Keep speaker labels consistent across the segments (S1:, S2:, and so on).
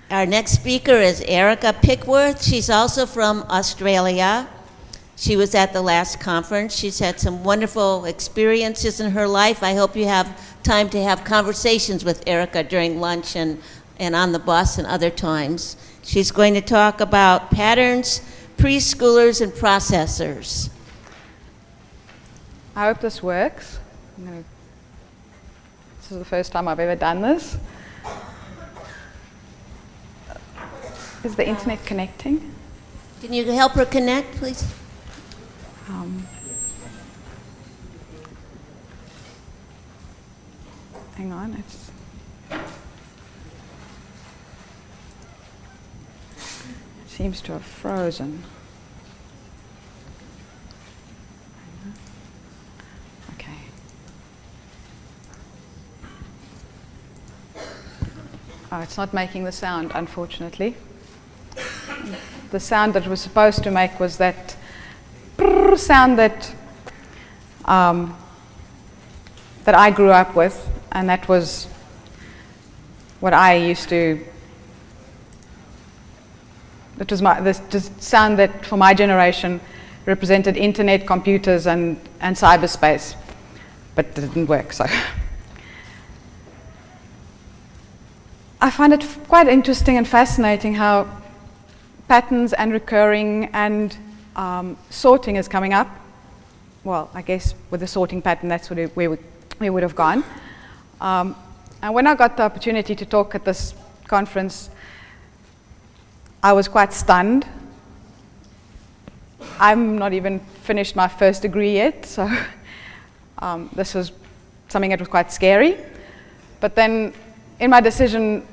S1: Our next speaker is Erika Pickworth. She's also from Australia. She was at the last conference. She's had some wonderful experiences in her life. I hope you have time to have conversations with Erika during lunch and on the bus and other times. She's going to talk about patterns, preschoolers, and processors.
S2: I hope this works. This is the first time I've ever done this. Is the internet connecting?
S1: Can you help her connect, please?
S2: Hang on. It seems to have frozen. Okay. Oh, it's not making the sound, unfortunately. The sound that it was supposed to make was that brrr sound that that I grew up with, and that was what I used to. It was this sound that, for my generation, represented internet, computers, and cyberspace, but it didn't work. So I find it quite interesting and fascinating how patterns and recurring and sorting is coming up. Well, I guess with the sorting pattern, that's where we would have gone. And when I got the opportunity to talk at this conference, I was quite stunned. I'm not even finished my first degree yet, so this was something that was quite scary. But then in my decision,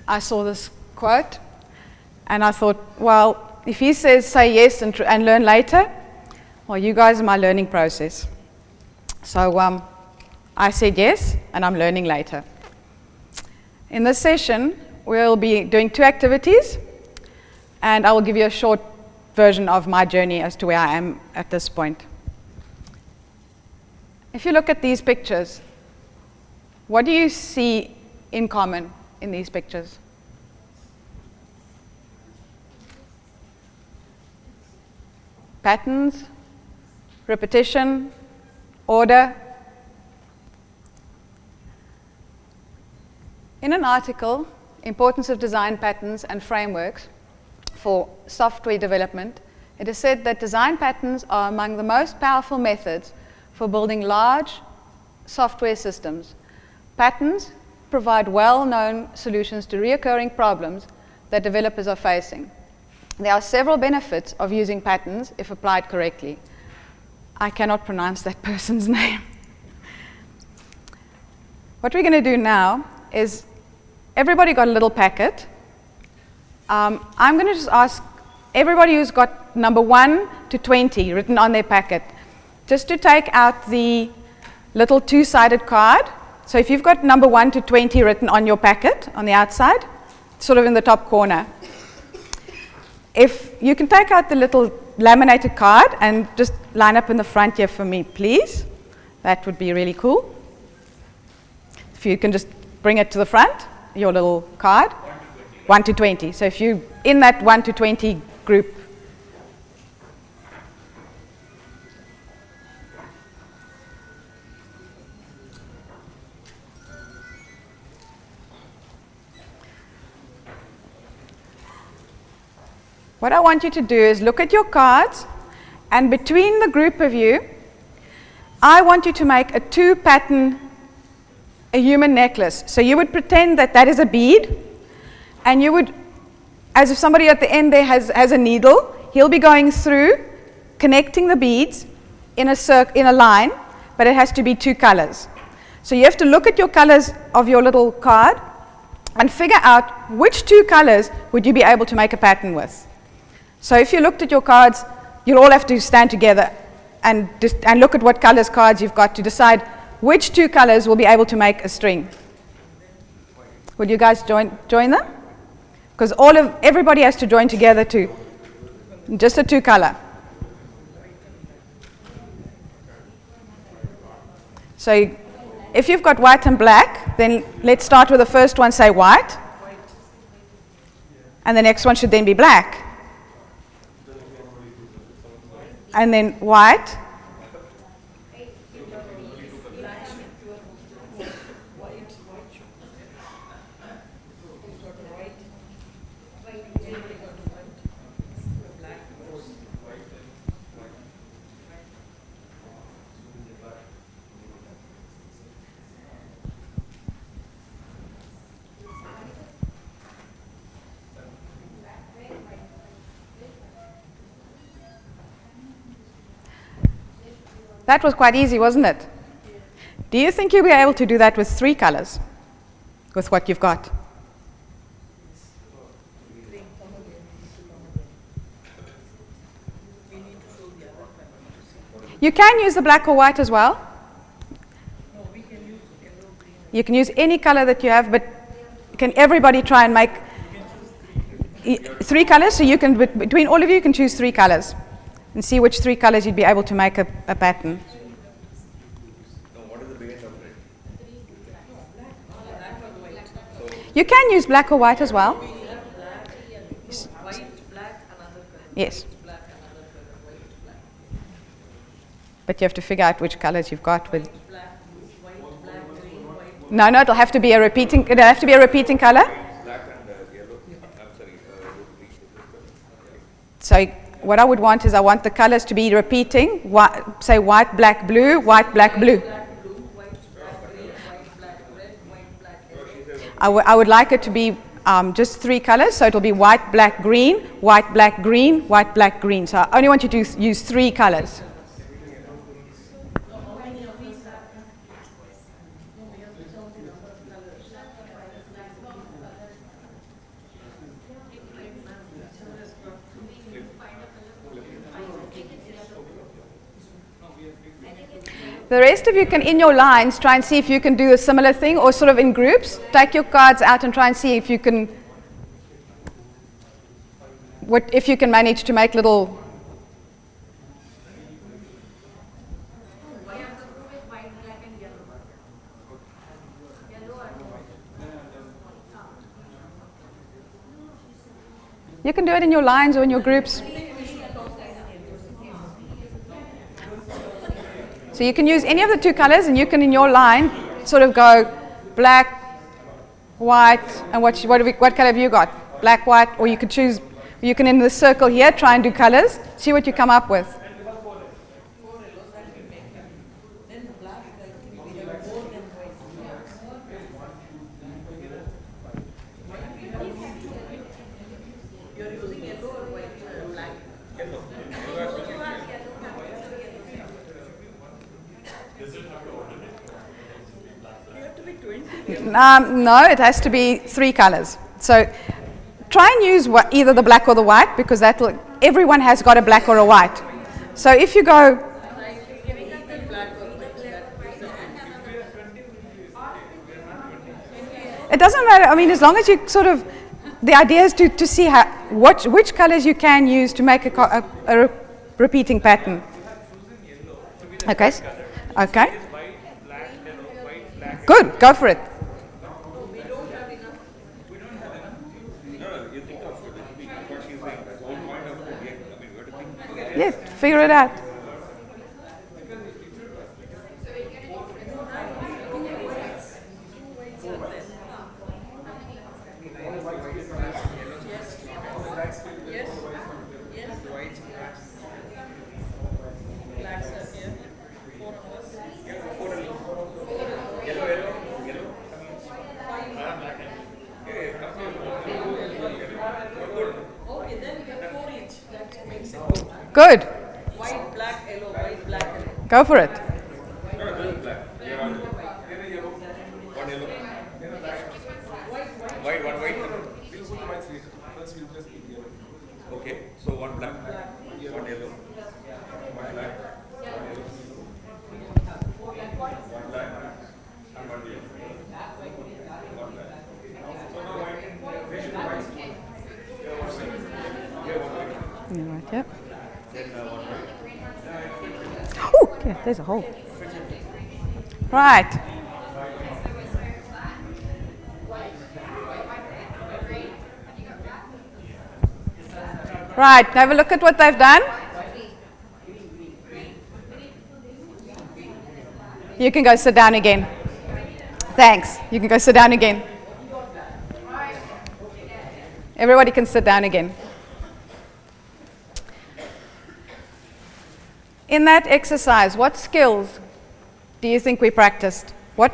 S2: I saw this quote, and I thought, well, if he says say yes and learn later, well, you guys are my learning process. So I said yes, and I'm learning later. In this session, we'll be doing 2 activities, and I will give you a short version of my journey as to where I am at this point. If you look at these pictures, what do you see in common in these pictures? Patterns, repetition, order. In an article, Importance of Design Patterns and Frameworks for Software Development, it is said that design patterns are among the most powerful methods for building large software systems. Patterns provide well-known solutions to recurring problems that developers are facing. There are several benefits of using patterns if applied correctly. I cannot pronounce that person's name. What we're going to do now is, everybody got a little packet. I'm going to just ask everybody who's got number 1 to 20 written on their packet, just to take out the little 2-sided card. So if you've got number 1 to 20 written on your packet on the outside, sort of in the top corner, if you can take out the little laminated card and just line up in the front here for me, please. That would be really cool. If you can just bring it to the front, your little card. 1 to 20. So if you're in that 1 to 20 group. What I want you to do is look at your cards, and between the group of you, I want you to make a 2-pattern, a human necklace. So you would pretend that that is a bead, and you would, as if somebody at the end there has a needle, he'll be going through, connecting the beads in a line, but it has to be 2 colors. So you have to look at your colors of your little card and figure out which 2 colors would you be able to make a pattern with. So if you looked at your cards, you'll all have to stand together and look at what colors cards you've got to decide which 2 colors will be able to make a string. Would you guys join them? Because everybody has to join together to just a 2 color. So if you've got white and black, then let's start with the first one. Say white. And the next one should then be black. And then white. That was quite easy, wasn't it? Do you think you'll be able to do that with 3 colors? With what you've got? You can use the black or white as well. You can use any color that you have, but can everybody try and make 3 colors? So you can, between all of you can choose 3 colors and see which 3 colors you'd be able to make a pattern. You can use black or white as well. Yes. But you have to figure out which colors you've got with. No, it'll have to be a repeating. It'll have to be a repeating color. So what I would want is I want the colors to be repeating. Say white, black, blue, white, black, blue. I would like it to be just 3 colors, so it'll be white, black, green, white, black, green, white, black, green. So I only want you to use 3 colors. The rest of you can, in your lines, try and see if you can do a similar thing, or sort of in groups. Take your cards out and try and see if you can, if you can manage to make little. You can do it in your lines or in your groups. So you can use any of the 2 colors, and you can, in your line, sort of go black, white, and what color have you got? Black, white, or you could choose, you can in the circle here try and do colors, see what you come up with. No, it has to be 3 colors. So try and use either the black or the white, because everyone has got a black or a white. So if you go, it doesn't matter. I mean, as long as you sort of, the idea is to see which colors you can use to make a repeating pattern. Okay. Okay. Good. Go for it. Yeah, figure it out. Good.
S3: White, black, yellow, white, black, yellow.
S2: Go for it.
S4: White, one white. Okay, so 1 black, 1 yellow, 1 black, 1 black, and 1 yellow. 1 black. So now white.
S2: Right, yep. Oh, okay, there's a hole. Right. Right, have a look at what they've done. You can go sit down again. Thanks. You can go sit down again. Everybody can sit down again. In that exercise, what skills do you think we practiced? What?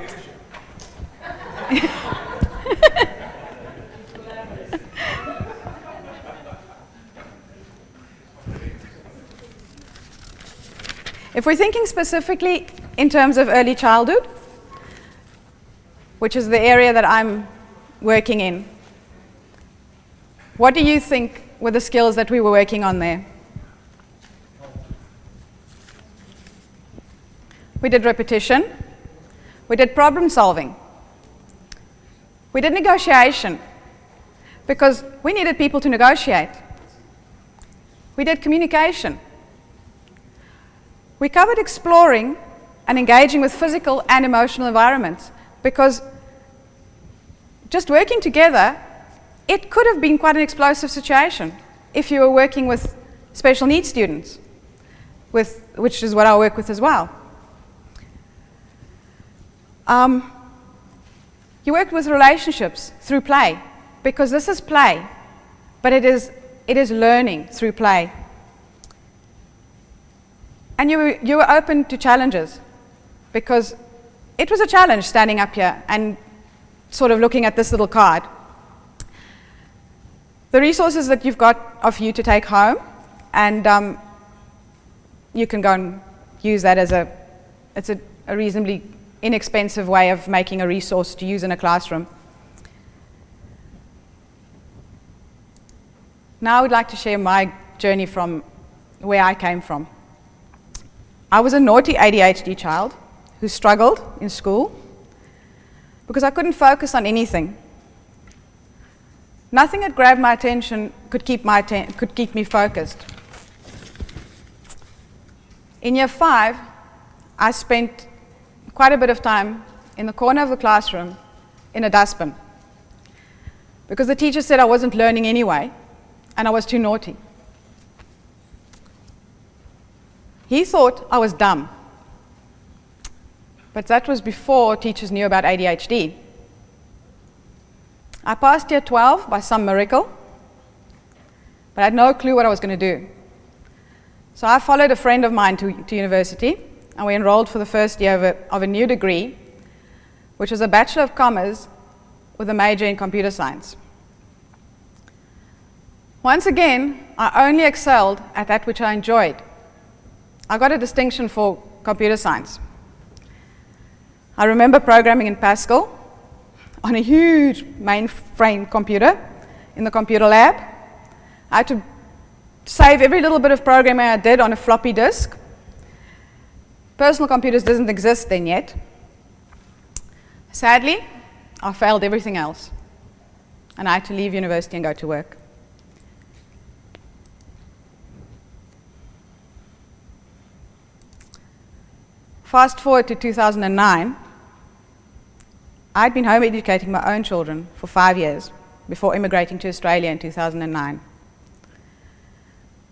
S2: If we're thinking specifically in terms of early childhood, which is the area that I'm working in, what do you think were the skills that we were working on there? We did repetition. We did problem solving. We did negotiation, because we needed people to negotiate. We did communication. We covered exploring and engaging with physical and emotional environments, because just working together, it could have been quite an explosive situation if you were working with special needs students, which is what I work with as well. You work with relationships through play, because this is play, but it is learning through play. And you were open to challenges, because it was a challenge standing up here and sort of looking at this little card. The resources that you've got are for you to take home, and you can go and use that as it's a reasonably inexpensive way of making a resource to use in a classroom. Now I would like to share my journey from where I came from. I was a naughty ADHD child who struggled in school because I couldn't focus on anything. Nothing that grabbed my attention could keep me focused. In year 5, I spent quite a bit of time in the corner of the classroom in a dustbin, because the teacher said I wasn't learning anyway and I was too naughty. He thought I was dumb, but that was before teachers knew about ADHD. I passed year 12 by some miracle, but I had no clue what I was going to do. So I followed a friend of mine to university, and we enrolled for the first year of a new degree, which was a Bachelor of Commerce with a major in computer science. Once again, I only excelled at that which I enjoyed. I got a distinction for computer science. I remember programming in Pascal on a huge mainframe computer in the computer lab. I had to save every little bit of programming I did on a floppy disk. Personal computers didn't exist then yet. Sadly, I failed everything else, and I had to leave university and go to work. Fast forward to 2009, I'd been home educating my own children for 5 years before immigrating to Australia in 2009.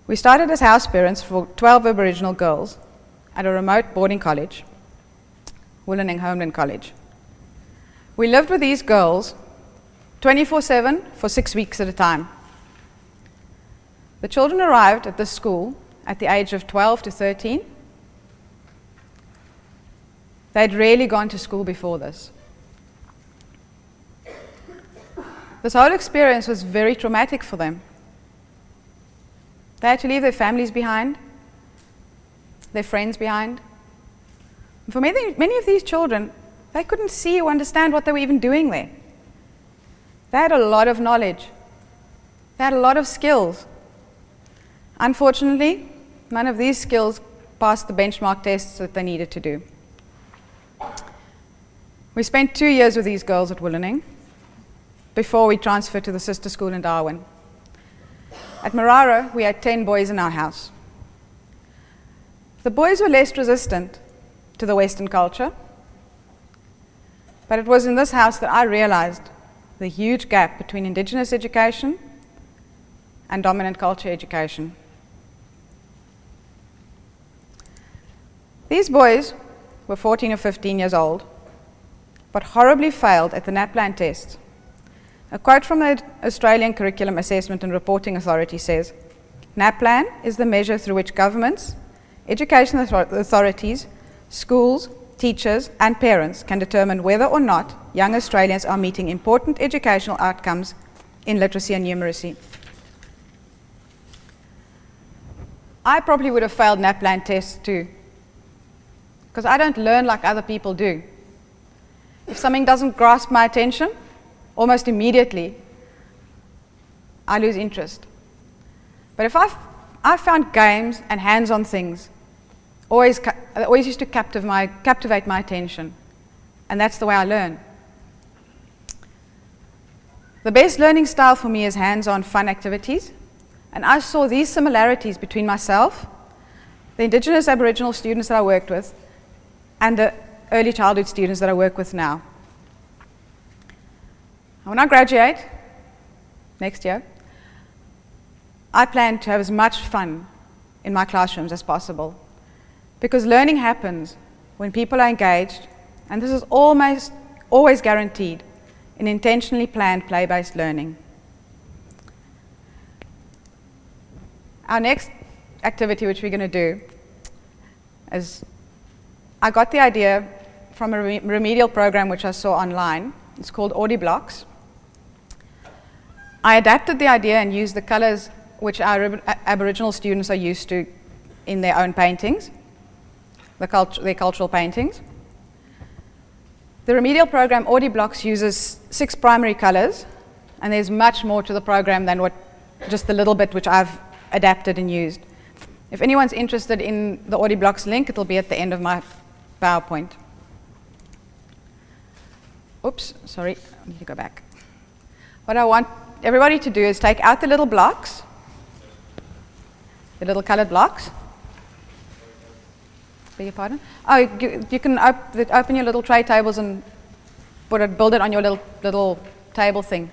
S2: We started as house parents for 12 Aboriginal girls at a remote boarding college, Willenning Homeland College. We lived with these girls 24/7 for 6 weeks at a time. The children arrived at this school at the age of 12 to 13. They'd rarely gone to school before this. This whole experience was very traumatic for them. They had to leave their families behind, their friends behind. And for many of these children, they couldn't see or understand what they were even doing there. They had a lot of knowledge. They had a lot of skills. Unfortunately, none of these skills passed the benchmark tests that they needed to do. We spent 2 years with these girls at Willenning before we transferred to the sister school in Darwin. At Marara, we had 10 boys in our house. The boys were less resistant to the Western culture, but it was in this house that I realized the huge gap between Indigenous education and dominant culture education. These boys were 14 or 15 years old, but horribly failed at the NAPLAN test. A quote from the Australian Curriculum Assessment and Reporting Authority says, "NAPLAN is the measure through which governments, education authorities, schools, teachers and parents can determine whether or not young Australians are meeting important educational outcomes in literacy and numeracy." I probably would have failed NAPLAN tests too, because I don't learn like other people do. If something doesn't grasp my attention, almost immediately, I lose interest. But if I found games and hands-on things always used to captivate my attention, and that's the way I learn. The best learning style for me is hands-on fun activities, and I saw these similarities between myself, the Indigenous Aboriginal students that I worked with, and the early childhood students that I work with now. When I graduate next year, I plan to have as much fun in my classrooms as possible, because learning happens when people are engaged, and this is almost always guaranteed in intentionally planned play-based learning. Our next activity which we're going to do is, I got the idea from a remedial program which I saw online. It's called Audie Blocks. I adapted the idea and used the colors which our Aboriginal students are used to in their own paintings, their cultural paintings. The remedial program Audie Blocks uses 6 primary colors, and there's much more to the program than just the little bit which I've adapted and used. If anyone's interested in the Audie Blocks link, it'll be at the end of my PowerPoint. Oops, sorry, I need to go back. What I want everybody to do is take out the little blocks, the little colored blocks. Beg your pardon? Oh, you can open your little tray tables and build it on your little table thing.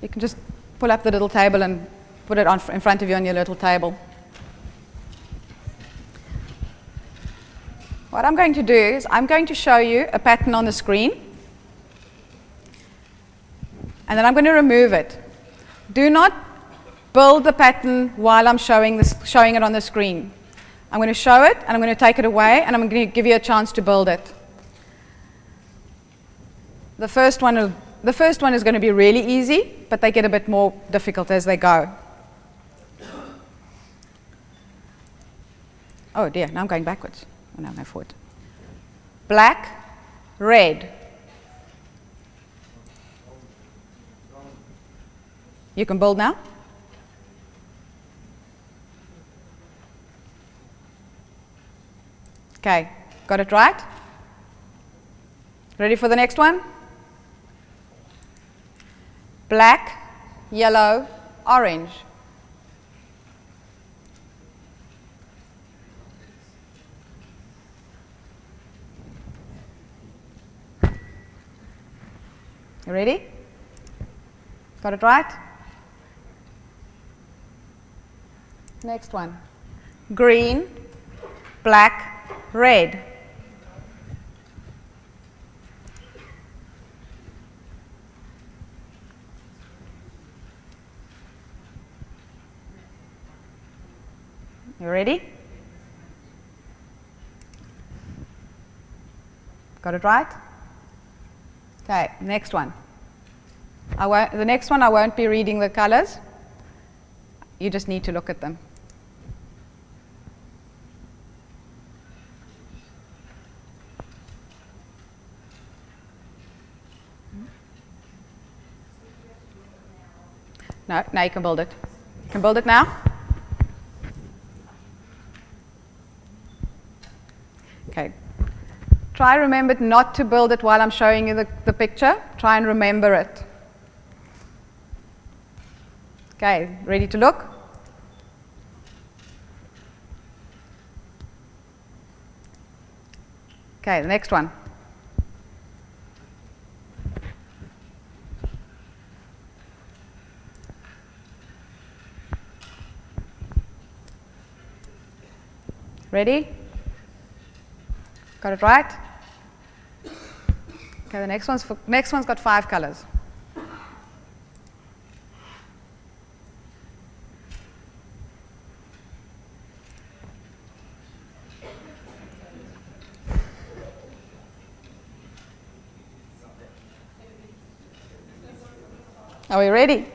S2: You can just pull up the little table and put it in front of you on your little table. What I'm going to do is I'm going to show you a pattern on the screen, and then I'm going to remove it. Do not build the pattern while I'm showing it on the screen. I'm going to show it, and I'm going to take it away, and I'm going to give you a chance to build it. The first one is going to be really easy, but they get a bit more difficult as they go. Oh dear, now I'm going backwards. Oh, no, forward. Black, red. You can build now? Okay, got it right? Ready for the next one? Black, yellow, orange. You ready? Got it right? Next one. Green, black, red. You ready? Got it right? Okay, next one. The next one I won't be reading the colors. You just need to look at them. No, now you can build it. You can build it now? Okay. Try remember not to build it while I'm showing you the picture. Try and remember it. Okay, ready to look? Okay, the next one. Ready? Got it right? Okay, the next one's got 5 colors. Are we ready?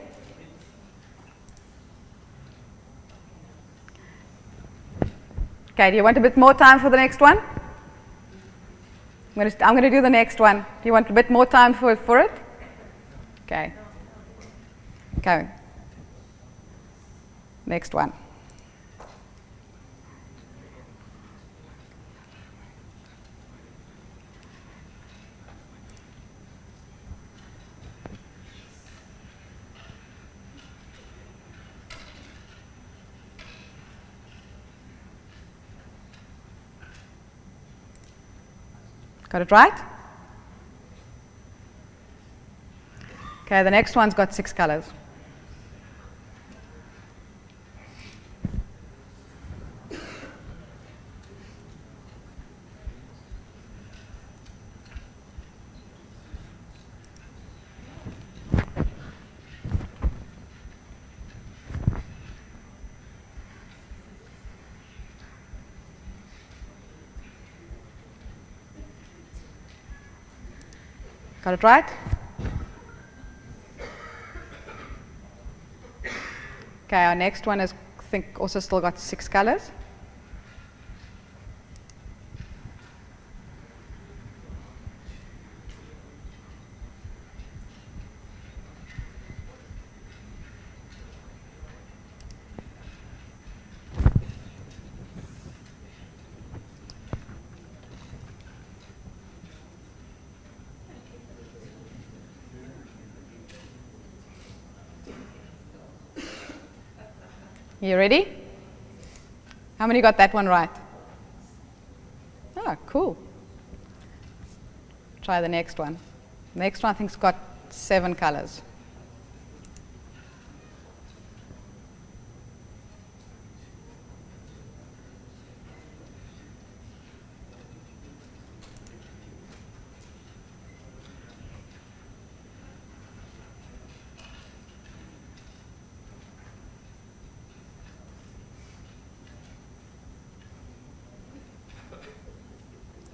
S2: Okay, do you want a bit more time for the next one? I'm going to do the next one. Do you want a bit more time for it? Okay. Okay. Next one. Got it right? Okay, the next one's got 6 colors. Got it right? Okay, our next one is, I think, also still got 6 colors. You ready? How many got that one right? Oh, cool. Try the next one. Next one I think's got 7 colors.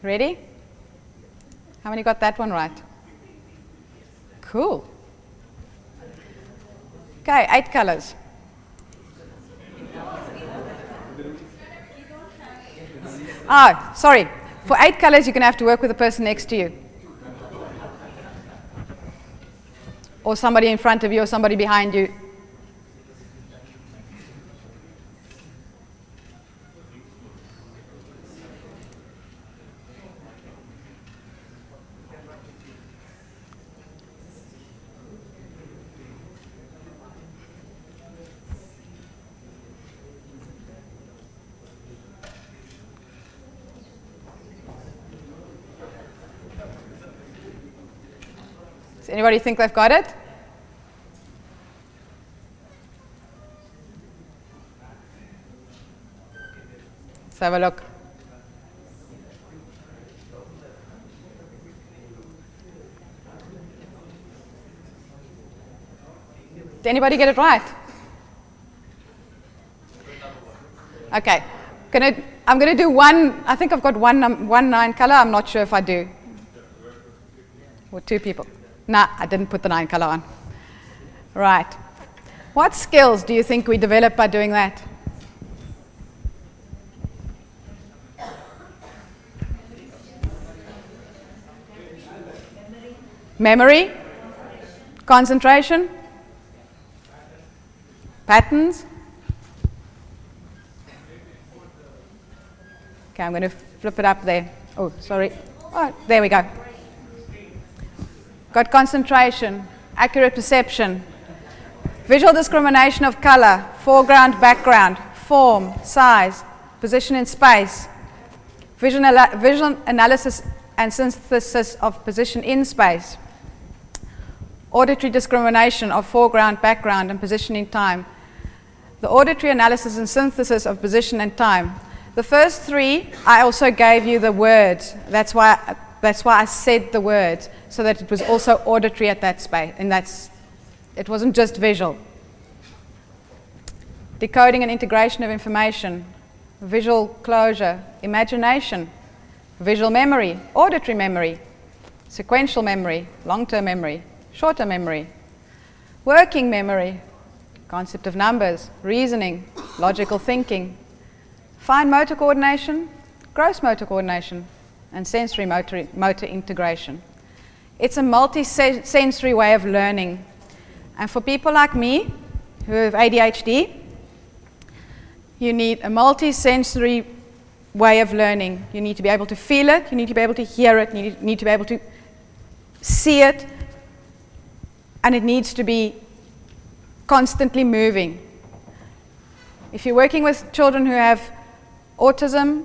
S2: Ready? How many got that one right? Cool. Okay, 8 colors. Ah, sorry. For 8 colors, you're going to have to work with the person next to you. Or somebody in front of you, or somebody behind you. Does anybody think they've got it? Let's have a look. Did anybody get it right? Okay. I'm going to do one. I think I've got one 9 color. I'm not sure if I do. Or 2 people. Nah, I didn't put the 9 color on. Right. What skills do you think we develop by doing that? Memory? Concentration? Patterns? Okay, I'm going to flip it up there. Oh, sorry. Oh, there we go. Got concentration, accurate perception, visual discrimination of color, foreground, background, form, size, position in space, visual analysis and synthesis of position in space, auditory discrimination of foreground, background, and position in time, the auditory analysis and synthesis of position and time, The first three, I also gave you the words. That's why I said the words, so that it was also auditory at that space, and it wasn't just visual. Decoding and integration of information, visual closure, imagination, visual memory, auditory memory, sequential memory, long-term memory, short-term memory, working memory, concept of numbers, reasoning, logical thinking, fine motor coordination, gross motor coordination, and sensory motor integration. It's a multi-sensory way of learning. And for people like me, who have ADHD, you need a multi-sensory way of learning. You need to be able to feel it, you need to be able to hear it, you need to be able to see it, and it needs to be constantly moving. If you're working with children who have autism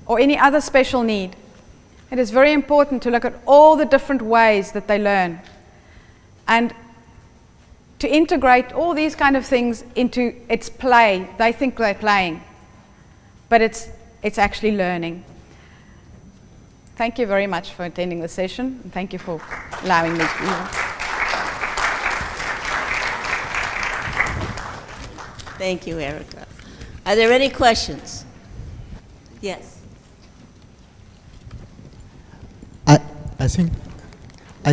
S2: or any other special need, it is very important to look at all the different ways that they learn and to integrate all these kind of things into its play. They think they're playing, but it's actually learning. Thank you very much for attending the session, and thank you for allowing me to be here.
S1: Thank you, Erika. Are there any questions? Yes.
S5: I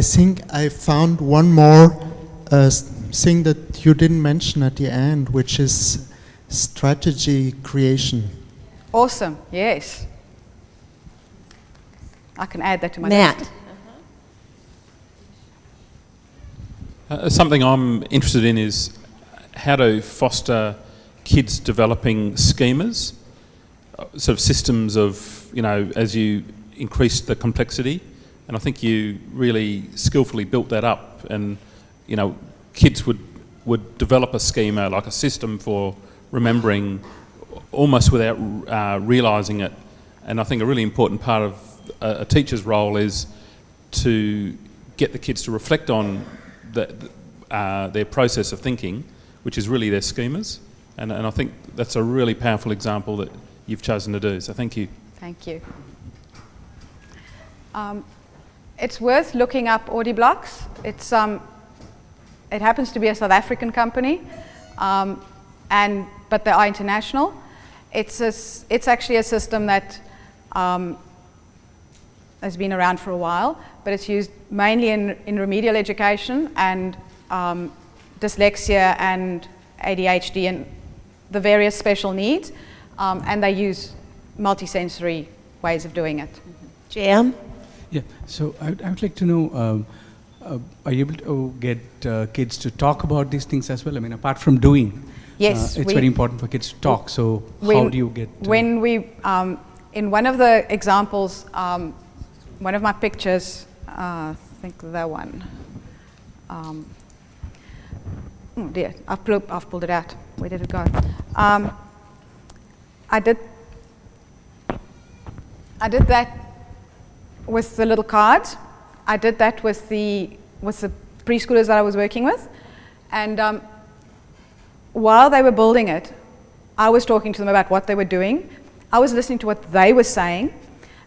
S5: think I found one more thing that you didn't mention at the end, which is strategy creation.
S2: Awesome, yes. I can add that to my
S1: Matt.
S2: list.
S6: Something I'm interested in is how to foster kids developing schemas, sort of systems of, as you increase the complexity. And I think you really skillfully built that up, and kids would develop a schema, like a system for remembering almost without realising it. And I think a really important part of a teacher's role is to get the kids to reflect on their process of thinking, which is really their schemas. And I think that's a really powerful example that you've chosen to do. So thank you.
S2: Thank you. It's worth looking up Audie Blocks. It happens to be a South African company, but they are international. It's actually a system that has been around for a while, but it's used mainly in remedial education and dyslexia and ADHD and the various special needs, and they use multisensory ways of doing it.
S1: Jam?
S7: Yeah, so I would like to know, are you able to get kids to talk about these things as well? I mean, apart from doing,
S2: Yes.
S7: it's very important for kids to talk, so how do you get...
S2: When we, in one of the examples, one of my pictures, I think that one, oh dear, I've pulled it out. Where did it go? I did that with the little cards. I did that with the preschoolers that I was working with, and while they were building it, I was talking to them about what they were doing. I was listening to what they were saying.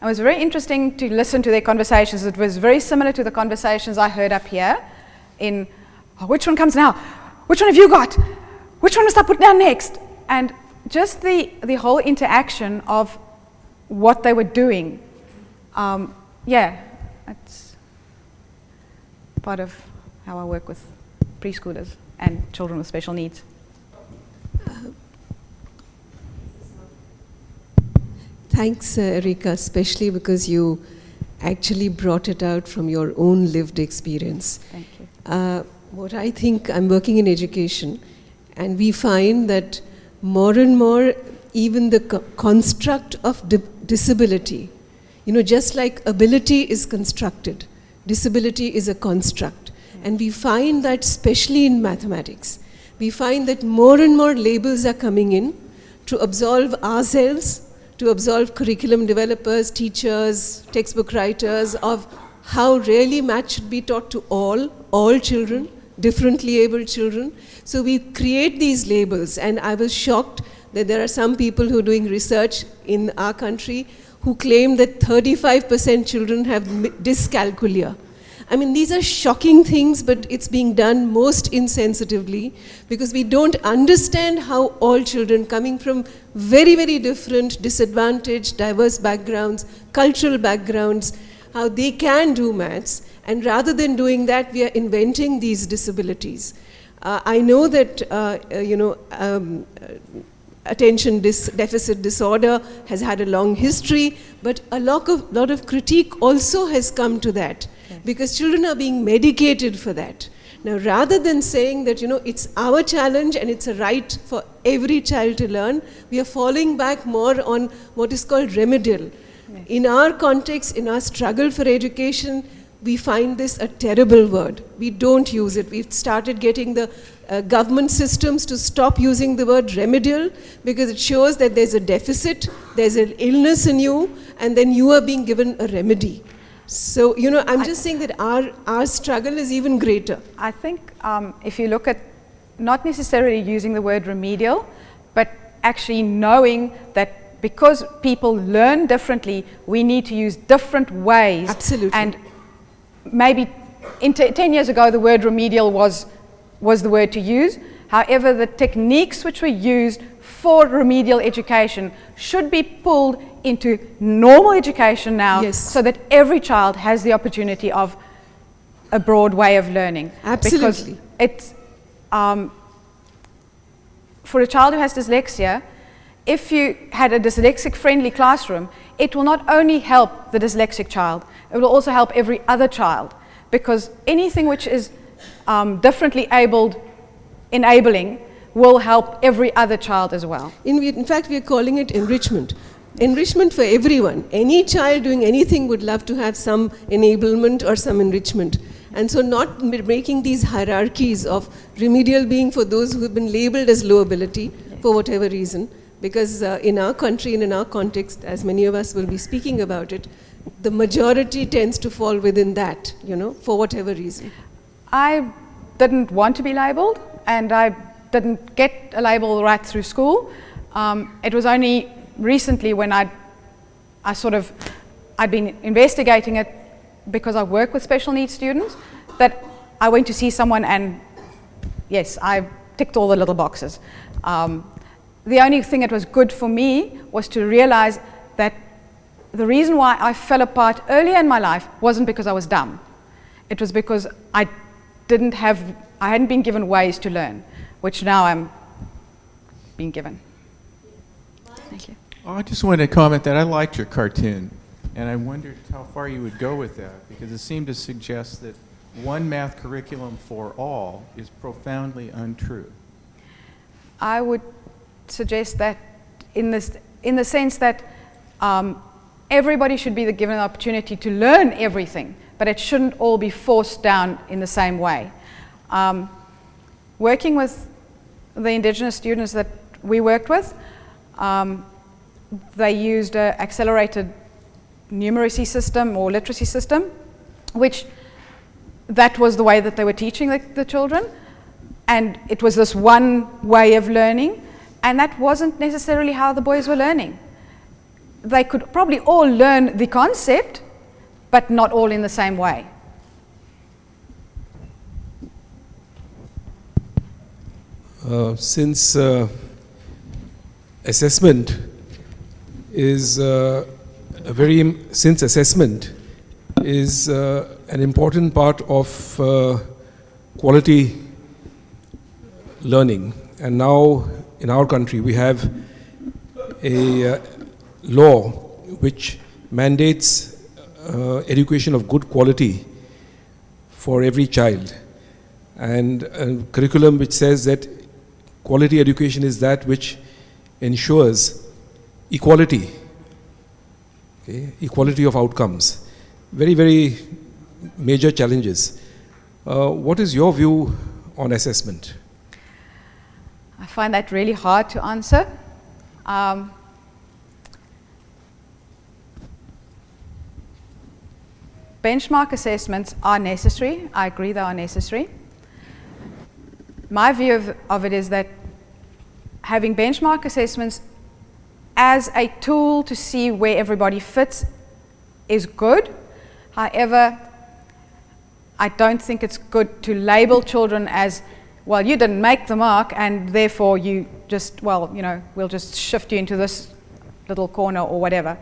S2: It was very interesting to listen to their conversations. It was very similar to the conversations I heard up here in, which one comes now? Which one have you got? Which one must I put down next? And just the whole interaction of what they were doing. Yeah, that's part of how I work with preschoolers and children with special needs.
S8: Thanks, Erika, especially because you actually brought it out from your own lived experience.
S2: Thank you.
S8: What I think, I'm working in education, and we find that more and more, even the construct of disability, just like ability is constructed, disability is a construct. And we find that especially in mathematics, we find that more and more labels are coming in to absolve ourselves, to absolve curriculum developers, teachers, textbook writers of how really math should be taught to all children, differently abled children. So we create these labels, and I was shocked that there are some people who are doing research in our country who claim that 35% children have dyscalculia. I mean, these are shocking things, but it's being done most insensitively because we don't understand how all children coming from very, very different, disadvantaged, diverse backgrounds, cultural backgrounds, how they can do maths. And rather than doing that, we are inventing these disabilities. I know that, attention deficit disorder has had a long history, but a lot of critique also has come to that. Because children are being medicated for that. Now, rather than saying that, it's our challenge and it's a right for every child to learn, we are falling back more on what is called remedial. Yes. In our context, in our struggle for education, we find this a terrible word. We don't use it. We've started getting the government systems to stop using the word remedial because it shows that there's a deficit, there's an illness in you, and then you are being given a remedy. So, I'm just saying that our struggle is even greater.
S2: I think if you look at not necessarily using the word remedial, but actually knowing that because people learn differently, we need to use different ways.
S8: Absolutely.
S2: And maybe 10 years ago, the word remedial was the word to use. However, the techniques which were used for remedial education should be pulled into normal education now.
S8: Yes.
S2: So that every child has the opportunity of a broad way of learning.
S8: Absolutely.
S2: Because it's, for a child who has dyslexia, if you had a dyslexic-friendly classroom, it will not only help the dyslexic child, it will also help every other child. Because anything which is differently enabling will help every other child as well.
S8: In fact, we are calling it enrichment. Enrichment for everyone. Any child doing anything would love to have some enablement or some enrichment. And so not making these hierarchies of remedial being for those who have been labeled as low ability for whatever reason. Because in our country and in our context, as many of us will be speaking about it, the majority tends to fall within that, for whatever reason.
S2: I didn't want to be labeled, and I didn't get a label right through school. It was only recently when I'd been investigating it because I work with special needs students, that I went to see someone and yes, I ticked all the little boxes. The only thing that was good for me was to realize that the reason why I fell apart earlier in my life wasn't because I was dumb. It was because I hadn't been given ways to learn, which now I'm being given. Thank you.
S9: I just wanted to comment that I liked your cartoon, and I wondered how far you would go with that, because it seemed to suggest that one math curriculum for all is profoundly untrue.
S2: I would suggest that in the sense that everybody should be given the opportunity to learn everything, but it shouldn't all be forced down in the same way. Working with the Indigenous students that we worked with, they used an accelerated numeracy system or literacy system, which that was the way that they were teaching the children. And it was this one way of learning, and that wasn't necessarily how the boys were learning. They could probably all learn the concept, but not all in the same way.
S10: Since assessment is since assessment is an important part of quality learning, and now in our country we have a law which mandates education of good quality for every child, and a curriculum which says that quality education is that which ensures equality, equality of outcomes. Very, very major challenges. What is your view on assessment?
S2: I find that really hard to answer. Benchmark assessments are necessary. I agree they are necessary. My view of it is that having benchmark assessments as a tool to see where everybody fits is good. However, I don't think it's good to label children as, well, you didn't make the mark and therefore you just, well, you know, we'll just shift you into this little corner or whatever.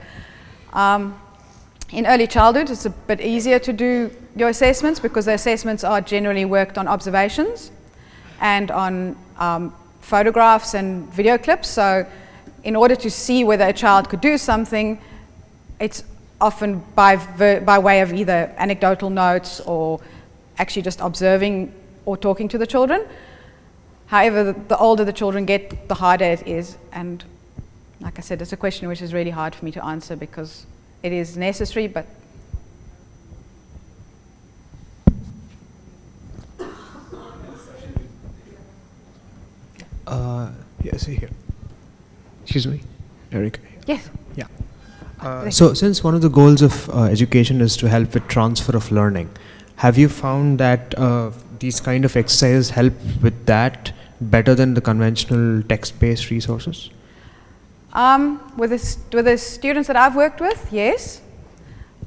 S2: In early childhood, it's a bit easier to do your assessments because the assessments are generally worked on observations and on photographs and video clips. So in order to see whether a child could do something, it's often by way of either anecdotal notes or actually just observing or talking to the children. However, the older the children get, the harder it is. And like I said, it's a question which is really hard for me to answer because it is necessary, but
S11: yes, here. Excuse me, Erika.
S2: yes.
S11: Yeah. So, since one of the goals of education is to help with transfer of learning, have you found that these kind of exercises help with that better than the conventional text-based resources?
S2: With the students that I've worked with, yes.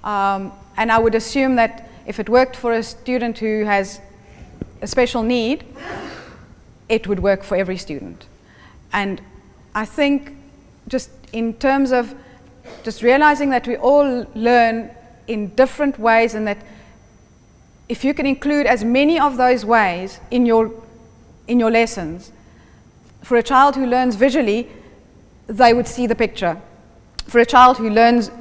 S2: And I would assume that if it worked for a student who has a special need, it would work for every student. And I think just in terms of just realizing that we all learn in different ways and that if you can include as many of those ways in your lessons, for a child who learns visually, they would see the picture. For a child who learns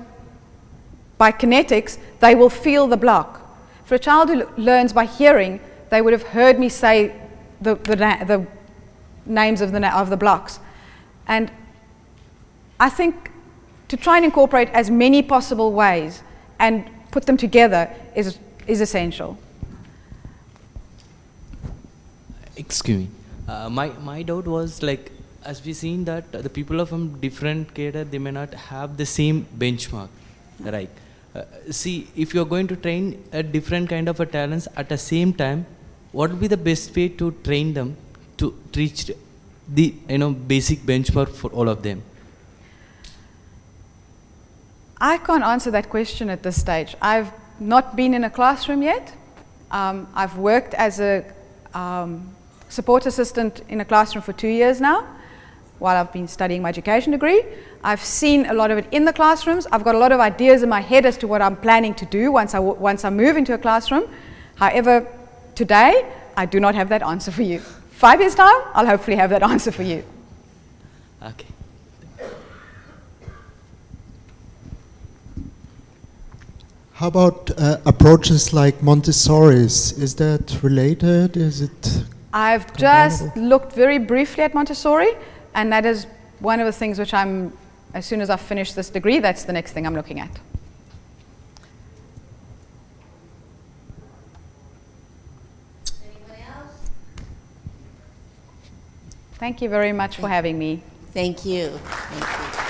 S2: by kinetics, they will feel the block. For a child who learns by hearing, they would have heard me say the names of the blocks. And I think to try and incorporate as many possible ways and put them together is essential.
S12: Excuse me. My doubt was like, as we've seen that the people are from different cadre, they may not have the same benchmark, right? See, if you're going to train a different kind of a talents at the same time, what would be the best way to train them to reach the basic benchmark for all of them?
S2: I can't answer that question at this stage. I've not been in a classroom yet. I've worked as a support assistant in a classroom for 2 years now, while I've been studying my education degree. I've seen a lot of it in the classrooms. I've got a lot of ideas in my head as to what I'm planning to do once I move into a classroom. However, today, I do not have that answer for you. 5 years' time, I'll hopefully have that answer for you.
S12: Okay.
S5: How about approaches like Montessori's? Is that related? Is it
S2: I've just looked very briefly at Montessori, and that is one of the things which as soon as I finish this degree, that's the next thing I'm looking at.
S1: Anyone else?
S2: Thank you very much for having me.
S1: Thank you. Thank you.